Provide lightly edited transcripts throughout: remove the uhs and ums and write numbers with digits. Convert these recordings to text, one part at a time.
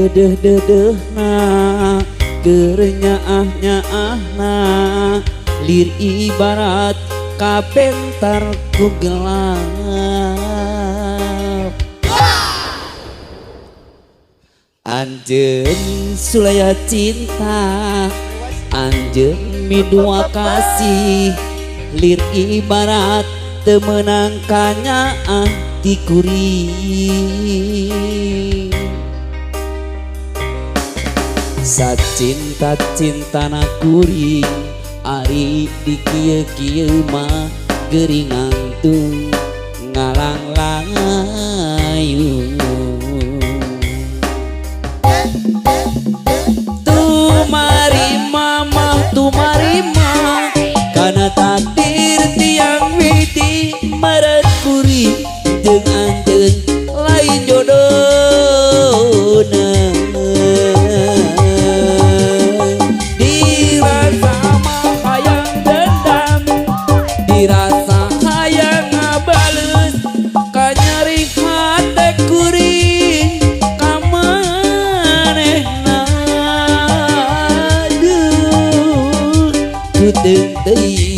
dedeh na kerenyaah na lir ibarat kapentar ku gelap. Anjeun sulaya cinta, anjeun midua kasih, lir ibarat temenang kanyaah ti kuring. Sacinta-cintana kuring ari di kieu-kieu mah geuring angtung ngalang-layung. Tumarima mah tumarima kana takdir tiang widi maret kuring jeung anjeun lain jodohna. Dirasa mah hayang dendam, dirasa hayang ngabales ka nyeri hate kuring ka manehna. Duh ku teu teuing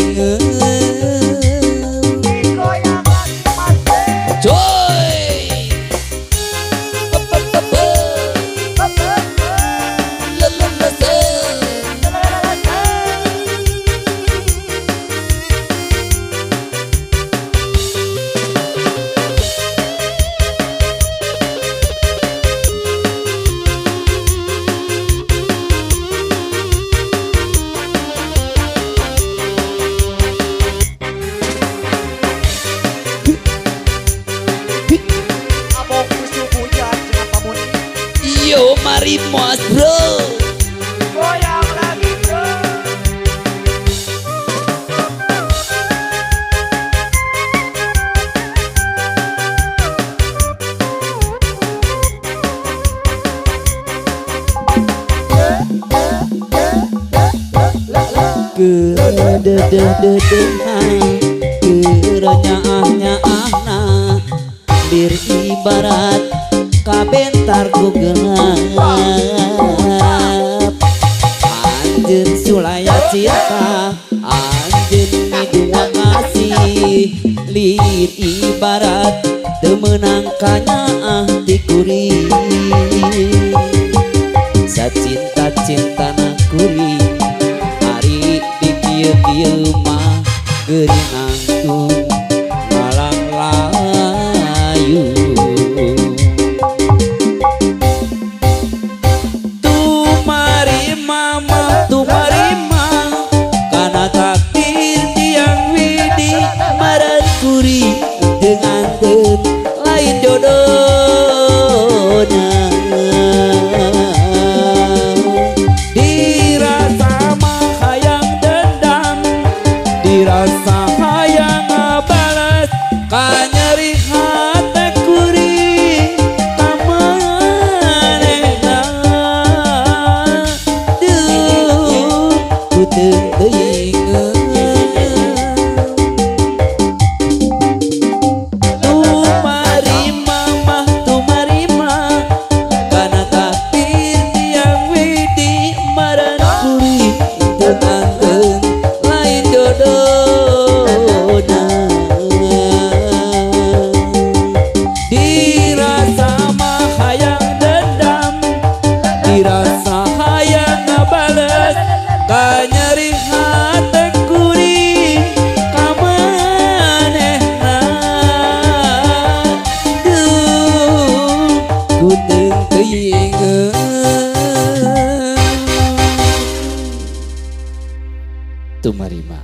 yo mari mos bro. Goyang lagi bro. Kededeh-dedehan kerenyaah-nyaahna lir ibarat kabentar ku gelap. Anjeun sulaya cinta, anjeun midua kasih, lir ibarat temenang kanyaah ti kuring. Sacinta-cintana kuring ari di kieu-kieu mah geuring angtung ngalang-layung. Tumarima kana takdir tiang widi maret kuring jeung anjeun lain jodohna. Dirasa mah hayang dendam, dirasa hayang ngabales ka nyeri hate kuring ka manehna. Duh ku teu teuing tumarima mah tumarima kana takdir tiang widi maret kuring jeung anjeun lain jodohna. Dirasa mah hayang dendam, dirasa hayang ngabales ka nyeri hate kuring ka manehna. Duh ku teu teuing tumarima.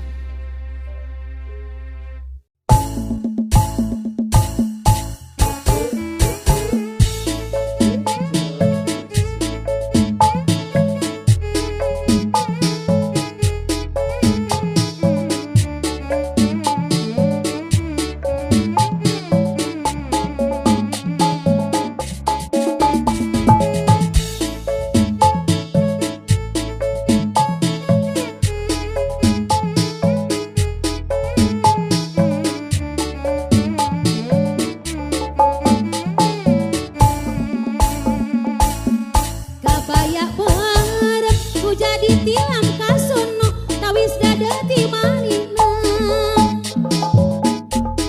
jadi tilam kasono tawis dada ti manina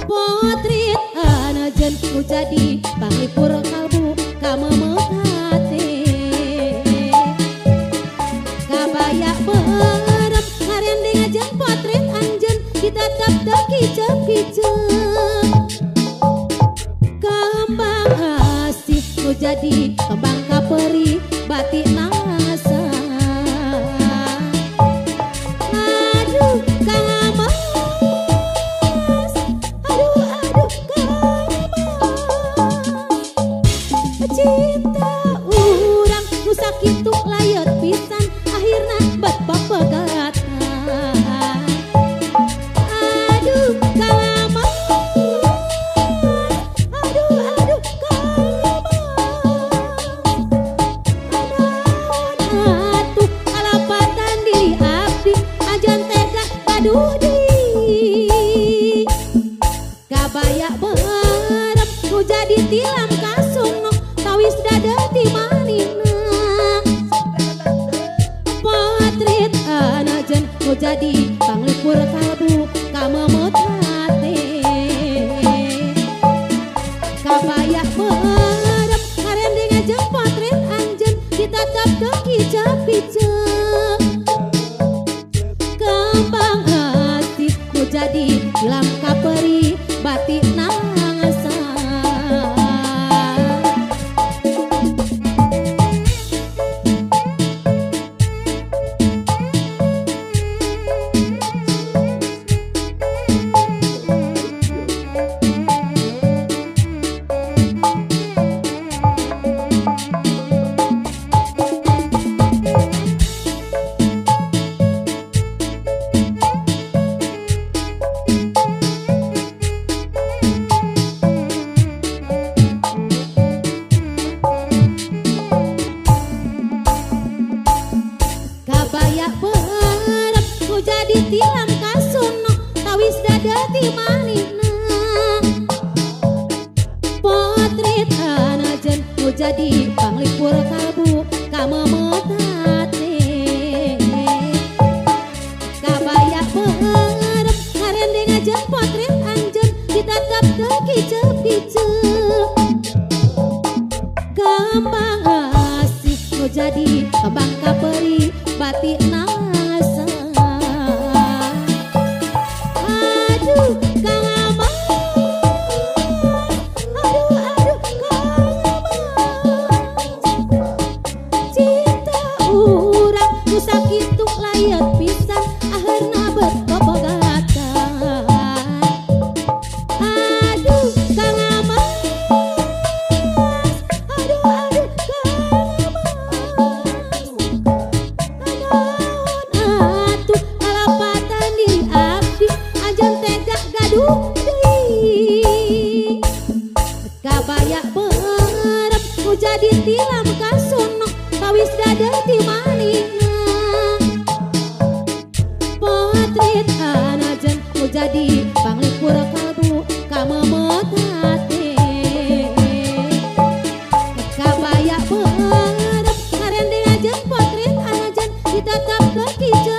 potret anajan ku jadi panglipur kalbu kamemekate kabaya berem ngarendeng ajan potret anjen kita tap kicep-kicep kembang asih ku jadi kembang kaperi batik nasa aduh Kang Mas aduh Kang Mas cinta urang nu sakitu layot pisan akhirna bat papegatan aduh Kang Mas aduh Kang Mas atuh kalapatan diri abdi ajan tega gaduh deui kabaya berem nu jadi tilam kasono tawis dada ti manina potret anajan nu jadi panglipur kalbu kamemekate kabaya berem ngarendeng aja potret anjen kita tap kicep-kicep kembang hati nu jadi tilam kaperi batik nangsa kabaya berem ku jadi tilam kasono tawis dada ti manina potret anajan ku jadi panglipur kalbu kamemekate kabaya berem ngarendeng aja potret anjen kita tap kicep-kicep kembang asih ku jadi kembang kaperi batik nasa aduh Kang Mas aduh Kang Mas cinta urang nu sakitu layot pisan akhirna bet papegatan aduh Kang Mas aduh Kang Mas atuh kalapatan diri abdi ajan tega gaduh deui kabaya berem ku jadi tilam kasono tawis dada ti manina potret anajan ku jadi panglipur kalbu kamemekate kabaya berem ngarendeng aja potret anajan kita tap kicep